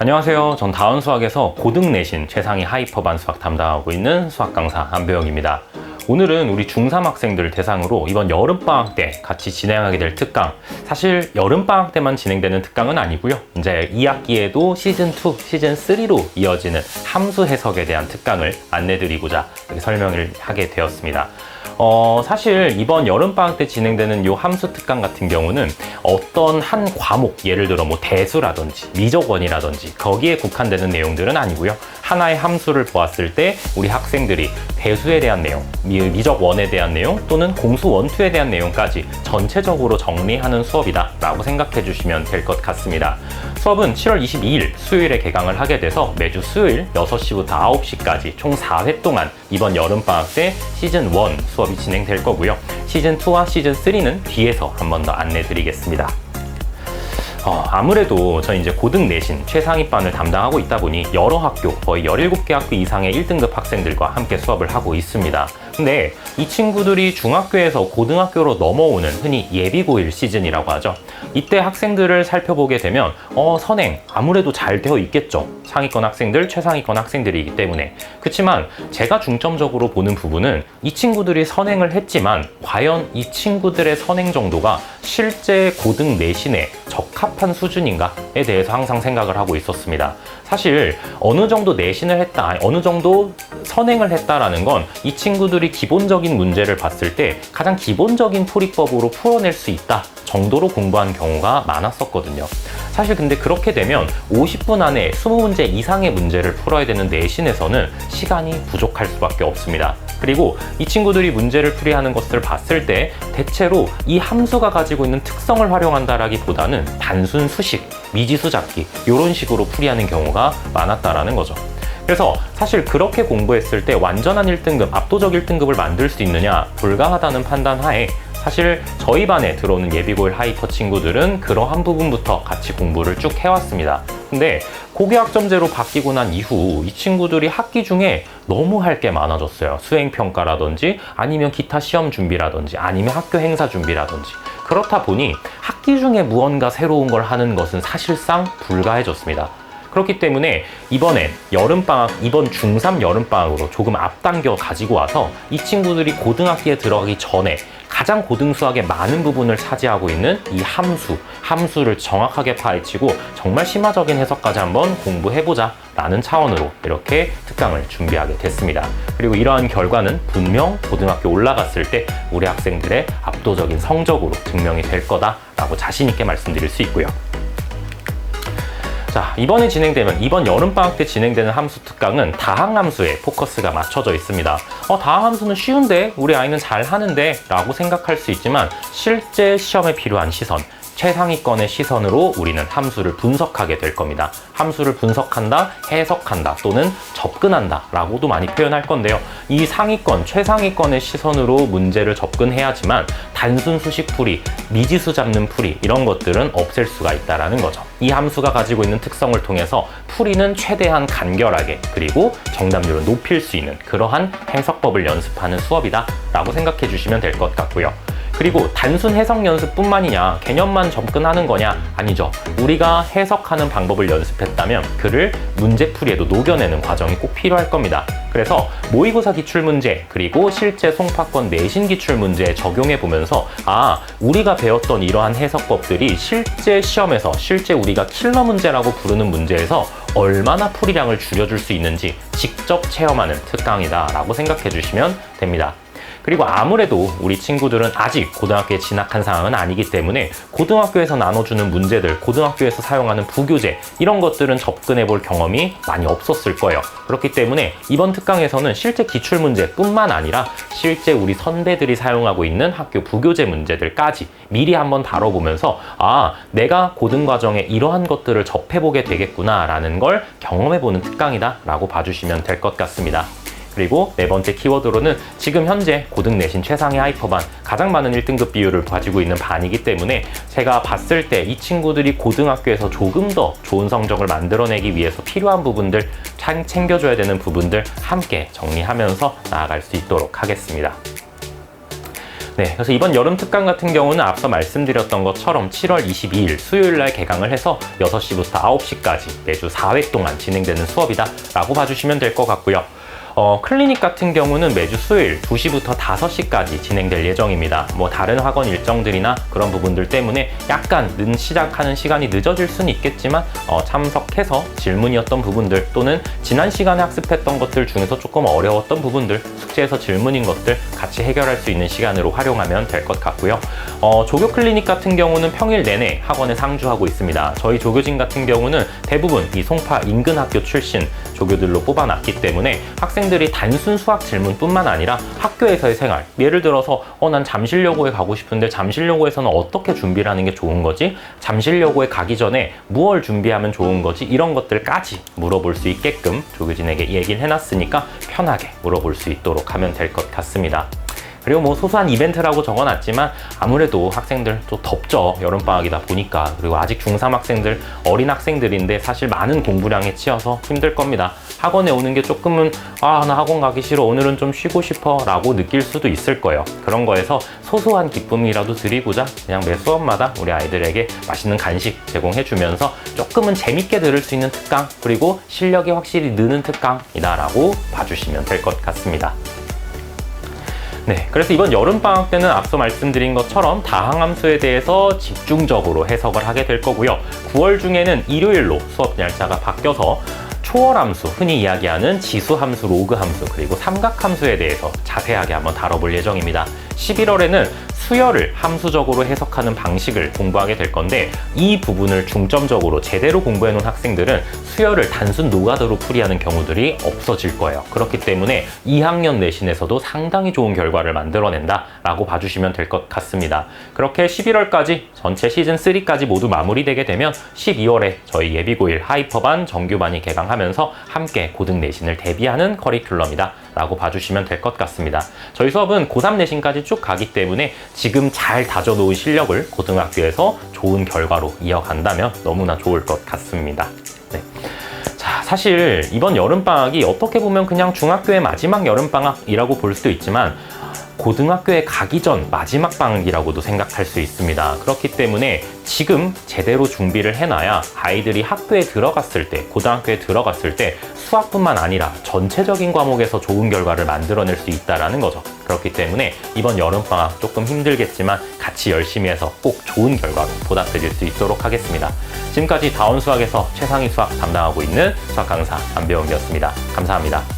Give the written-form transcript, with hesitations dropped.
안녕하세요. 전 다운수학에서 고등 내신 최상위 하이퍼반 수학 담당하고 있는 수학 강사 안배영입니다. 오늘은 우리 중3 학생들 대상으로 이번 여름방학 때 같이 진행하게 될 특강, 사실 여름방학 때만 진행되는 특강은 아니고요. 이제 2학기에도 시즌2, 시즌3로 이어지는 함수 해석에 대한 특강을 안내드리고자 이렇게 설명을 하게 되었습니다. 사실 이번 여름방학 때 진행되는 이 함수 특강 같은 경우는 어떤 한 과목, 예를 들어 뭐 대수라든지 미적원이라든지 거기에 국한되는 내용들은 아니고요. 하나의 함수를 보았을 때 우리 학생들이 대수에 대한 내용, 미적원에 대한 내용 또는 공수 원투에 대한 내용까지 전체적으로 정리하는 수업이다 라고 생각해 주시면 될 것 같습니다. 수업은 7월 22일 수요일에 개강을 하게 돼서 매주 수요일 6시부터 9시까지 총 4회 동안 이번 여름방학 때 시즌1 수업이 진행될 거고요. 시즌2와 시즌3는 뒤에서 한 번 더 안내드리겠습니다. 아무래도 저희 이제 고등 내신 최상위반을 담당하고 있다 보니 여러 학교, 거의 17개 학교 이상의 1등급 학생들과 함께 수업을 하고 있습니다. 근데 이 친구들이 중학교에서 고등학교로 넘어오는 흔히 예비고1 시즌이라고 하죠. 이때 학생들을 살펴보게 되면 선행 아무래도 잘 되어 있겠죠. 상위권 학생들, 최상위권 학생들이기 때문에. 그렇지만 제가 중점적으로 보는 부분은 이 친구들이 선행을 했지만 과연 이 친구들의 선행 정도가 실제 고등 내신에 적합한 수준인가에 대해서 항상 생각을 하고 있었습니다. 사실 어느 정도 내신을 했다, 어느 정도 선행을 했다라는 건 이 친구들이 기본적인 문제를 봤을 때 가장 기본적인 풀이법으로 풀어낼 수 있다 정도로 공부한 경우가 많았었거든요. 사실 근데 그렇게 되면 50분 안에 20문제 이상의 문제를 풀어야 되는 내신에서는 시간이 부족할 수밖에 없습니다. 그리고 이 친구들이 문제를 풀이하는 것을 봤을 때 대체로 이 함수가 가지고 있는 특성을 활용한다라기보다는 단순 수식, 미지수 잡기 이런 식으로 풀이하는 경우가 많았다라는 거죠. 그래서 사실 그렇게 공부했을 때 완전한 1등급, 압도적 1등급을 만들 수 있느냐 불가하다는 판단 하에 사실 저희 반에 들어오는 예비고1 하이퍼 친구들은 그러한 부분부터 같이 공부를 쭉 해왔습니다. 근데 고교학점제로 바뀌고 난 이후 이 친구들이 학기 중에 너무 할 게 많아졌어요. 수행평가라든지 아니면 기타 시험 준비라든지 아니면 학교 행사 준비라든지. 그렇다 보니 학기 중에 무언가 새로운 걸 하는 것은 사실상 불가해졌습니다. 그렇기 때문에 이번에 여름방학, 이번 중3 여름방학으로 조금 앞당겨 가지고 와서 이 친구들이 고등학기에 들어가기 전에 가장 고등수학의 많은 부분을 차지하고 있는 이 함수를 정확하게 파헤치고 정말 심화적인 해석까지 한번 공부해보자 라는 차원으로 이렇게 특강을 준비하게 됐습니다. 그리고 이러한 결과는 분명 고등학교 올라갔을 때 우리 학생들의 압도적인 성적으로 증명이 될 거다라고 자신 있게 말씀드릴 수 있고요. 자, 이번 여름방학 때 진행되는 함수 특강은 다항함수에 포커스가 맞춰져 있습니다. 다항함수는 쉬운데 우리 아이는 잘 하는데 라고 생각할 수 있지만 실제 시험에 필요한 시선, 최상위권의 시선으로 우리는 함수를 분석하게 될 겁니다. 함수를 분석한다, 해석한다 또는 접근한다 라고도 많이 표현할 건데요. 이 상위권, 최상위권의 시선으로 문제를 접근해야지만 단순 수식 풀이, 미지수 잡는 풀이 이런 것들은 없앨 수가 있다는 거죠. 이 함수가 가지고 있는 특성을 통해서 풀이는 최대한 간결하게 그리고 정답률을 높일 수 있는 그러한 해석법을 연습하는 수업이다 라고 생각해 주시면 될 것 같고요. 그리고 단순 해석 연습뿐만이냐, 개념만 접근하는 거냐? 아니죠. 우리가 해석하는 방법을 연습했다면 그를 문제풀이에도 녹여내는 과정이 꼭 필요할 겁니다. 그래서 모의고사 기출문제 그리고 실제 송파권 내신 기출문제에 적용해 보면서 우리가 배웠던 이러한 해석법들이 실제 시험에서 실제 우리가 킬러 문제라고 부르는 문제에서 얼마나 풀이량을 줄여줄 수 있는지 직접 체험하는 특강이다 라고 생각해 주시면 됩니다. 그리고 아무래도 우리 친구들은 아직 고등학교에 진학한 상황은 아니기 때문에 고등학교에서 나눠주는 문제들, 고등학교에서 사용하는 부교재 이런 것들은 접근해 볼 경험이 많이 없었을 거예요. 그렇기 때문에 이번 특강에서는 실제 기출문제뿐만 아니라 실제 우리 선배들이 사용하고 있는 학교 부교재 문제들까지 미리 한번 다뤄보면서 내가 고등과정에 이러한 것들을 접해보게 되겠구나 라는 걸 경험해보는 특강이다 라고 봐주시면 될 것 같습니다. 그리고 네 번째 키워드로는 지금 현재 고등 내신 최상위 하이퍼반 가장 많은 1등급 비율을 가지고 있는 반이기 때문에 제가 봤을 때 이 친구들이 고등학교에서 조금 더 좋은 성적을 만들어내기 위해서 필요한 부분들, 챙겨줘야 되는 부분들 함께 정리하면서 나아갈 수 있도록 하겠습니다. 네, 그래서 이번 여름 특강 같은 경우는 앞서 말씀드렸던 것처럼 7월 22일 수요일 날 개강을 해서 6시부터 9시까지 매주 4회 동안 진행되는 수업이다 라고 봐주시면 될 것 같고요. 클리닉 같은 경우는 매주 수요일 2시부터 5시까지 진행될 예정입니다. 뭐 다른 학원 일정들이나 그런 부분들 때문에 약간 시작하는 시간이 늦어질 수는 있겠지만 참석해서 질문이었던 부분들 또는 지난 시간에 학습했던 것들 중에서 조금 어려웠던 부분들, 숙제에서 질문인 것들 같이 해결할 수 있는 시간으로 활용하면 될 것 같고요. 조교 클리닉 같은 경우는 평일 내내 학원에 상주하고 있습니다. 저희 조교진 같은 경우는 대부분 이 송파 인근 학교 출신 조교들로 뽑아놨기 때문에 학생들이 단순 수학 질문뿐만 아니라 학교에서의 생활, 예를 들어서 난 잠실여고에 가고 싶은데 잠실여고에서는 어떻게 준비를 하는 게 좋은 거지? 잠실여고에 가기 전에 무엇을 준비하면 좋은 거지? 이런 것들까지 물어볼 수 있게끔 조교진에게 얘기를 해놨으니까 편하게 물어볼 수 있도록 하면 될 것 같습니다. 그리고 뭐 소소한 이벤트라고 적어놨지만 아무래도 학생들 또 덥죠. 여름방학이다 보니까. 그리고 아직 중3 학생들, 어린 학생들인데 사실 많은 공부량에 치여서 힘들 겁니다. 학원에 오는 게 조금은 나 학원 가기 싫어, 오늘은 좀 쉬고 싶어 라고 느낄 수도 있을 거예요. 그런 거에서 소소한 기쁨이라도 드리고자 그냥 매 수업마다 우리 아이들에게 맛있는 간식 제공해주면서 조금은 재밌게 들을 수 있는 특강, 그리고 실력이 확실히 느는 특강이다 라고 봐주시면 될 것 같습니다. 네, 그래서 이번 여름방학 때는 앞서 말씀드린 것처럼 다항함수에 대해서 집중적으로 해석을 하게 될 거고요. 9월 중에는 일요일로 수업 날짜가 바뀌어서 초월함수, 흔히 이야기하는 지수함수, 로그함수, 그리고 삼각함수에 대해서 자세하게 한번 다뤄볼 예정입니다. 11월에는 수열을 함수적으로 해석하는 방식을 공부하게 될 건데 이 부분을 중점적으로 제대로 공부해 놓은 학생들은 수열을 단순 노가다로 풀이하는 경우들이 없어질 거예요. 그렇기 때문에 2학년 내신에서도 상당히 좋은 결과를 만들어낸다 라고 봐주시면 될 것 같습니다. 그렇게 11월까지 전체 시즌3까지 모두 마무리되게 되면 12월에 저희 예비고1 하이퍼반 정규반이 개강하면서 함께 고등 내신을 대비하는 커리큘럼이다 라고 봐주시면 될 것 같습니다. 저희 수업은 고3 내신까지 쭉 가기 때문에 지금 잘 다져놓은 실력을 고등학교에서 좋은 결과로 이어간다면 너무나 좋을 것 같습니다. 네. 자, 사실 이번 여름방학이 어떻게 보면 그냥 중학교의 마지막 여름방학이라고 볼 수도 있지만 고등학교에 가기 전 마지막 방학이라고도 생각할 수 있습니다. 그렇기 때문에 지금 제대로 준비를 해놔야 아이들이 학교에 들어갔을 때, 고등학교에 들어갔을 때 수학뿐만 아니라 전체적인 과목에서 좋은 결과를 만들어낼 수 있다는 거죠. 그렇기 때문에 이번 여름방학 조금 힘들겠지만 같이 열심히 해서 꼭 좋은 결과로 보답드릴 수 있도록 하겠습니다. 지금까지 다원수학에서 최상위 수학 담당하고 있는 수학 강사 안배용이었습니다. 감사합니다.